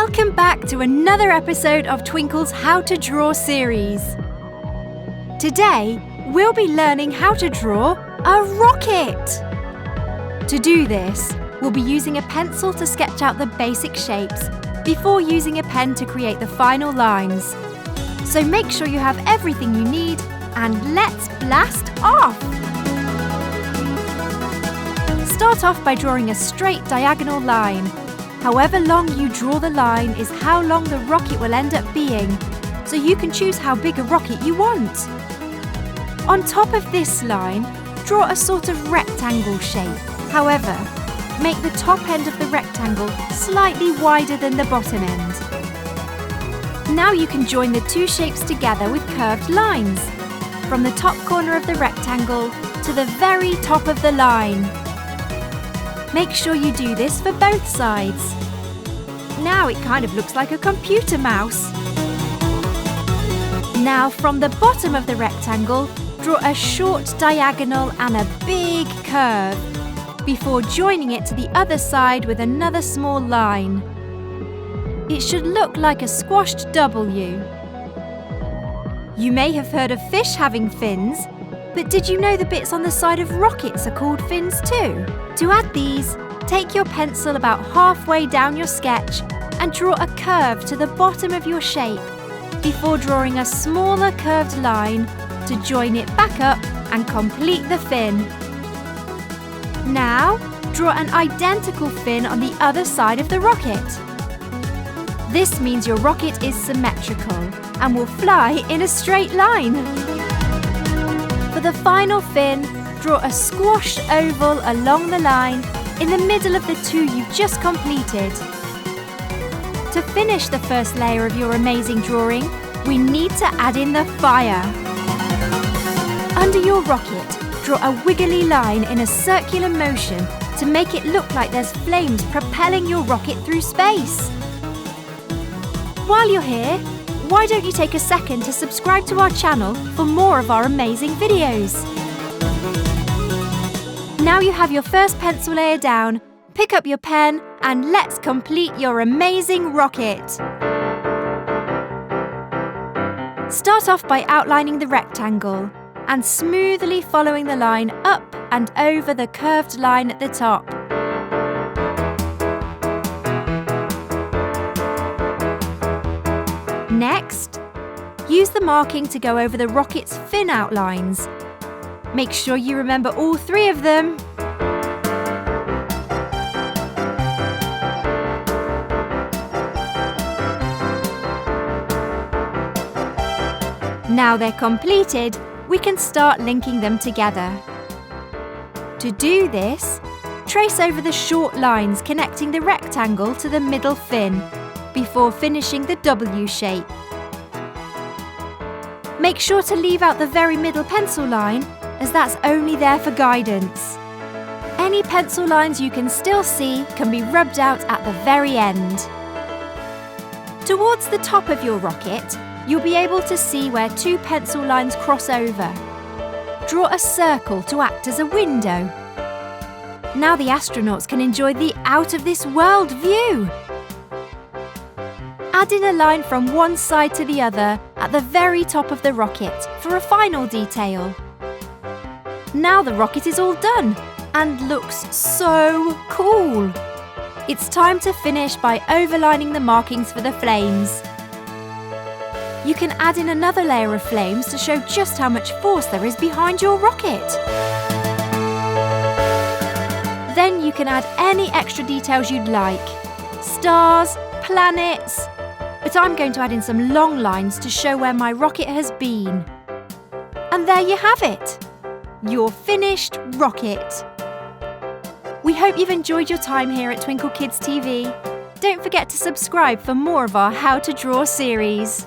Welcome back to another episode of Twinkl's How to Draw series. Today, we'll be learning how to draw a rocket. To do this, we'll be using a pencil to sketch out the basic shapes before using a pen to create the final lines. So make sure you have everything you need and let's blast off! Start off by drawing a straight diagonal line. However long you draw the line is how long the rocket will end up being, so you can choose how big a rocket you want. On top of this line, draw a sort of rectangle shape. However, make the top end of the rectangle slightly wider than the bottom end. Now you can join the two shapes together with curved lines, from the top corner of the rectangle to the very top of the line. Make sure you do this for both sides. Now it kind of looks like a computer mouse. Now from the bottom of the rectangle, draw a short diagonal and a big curve before joining it to the other side with another small line. It should look like a squashed W. You may have heard of fish having fins, but did you know the bits on the side of rockets are called fins too? To add these, take your pencil about halfway down your sketch and draw a curve to the bottom of your shape before drawing a smaller curved line to join it back up and complete the fin. Now, draw an identical fin on the other side of the rocket. This means your rocket is symmetrical and will fly in a straight line. For the final fin, draw a squashed oval along the line in the middle of the two you've just completed. To finish the first layer of your amazing drawing, we need to add in the fire. Under your rocket, draw a wiggly line in a circular motion to make it look like there's flames propelling your rocket through space. While you're here, why don't you take a second to subscribe to our channel for more of our amazing videos? Now you have your first pencil layer down, pick up your pen and let's complete your amazing rocket. Start off by outlining the rectangle and smoothly following the line up and over the curved line at the top. Next, use the marking to go over the rocket's fin outlines. Make sure you remember all three of them. Now they're completed, we can start linking them together. To do this, trace over the short lines connecting the rectangle to the middle fin before finishing the W shape. Make sure to leave out the very middle pencil line, as that's only there for guidance. Any pencil lines you can still see can be rubbed out at the very end. Towards the top of your rocket, you'll be able to see where two pencil lines cross over. Draw a circle to act as a window. Now the astronauts can enjoy the out-of-this-world view. Add in a line from one side to the other at the very top of the rocket for a final detail. Now the rocket is all done and looks so cool. It's time to finish by overlining the markings for the flames. You can add in another layer of flames to show just how much force there is behind your rocket. Then you can add any extra details you'd like. Stars, planets. But I'm going to add in some long lines to show where my rocket has been. And there you have it, your finished rocket. We hope you've enjoyed your time here at Twinkl Kids TV. Don't forget to subscribe for more of our How to Draw series.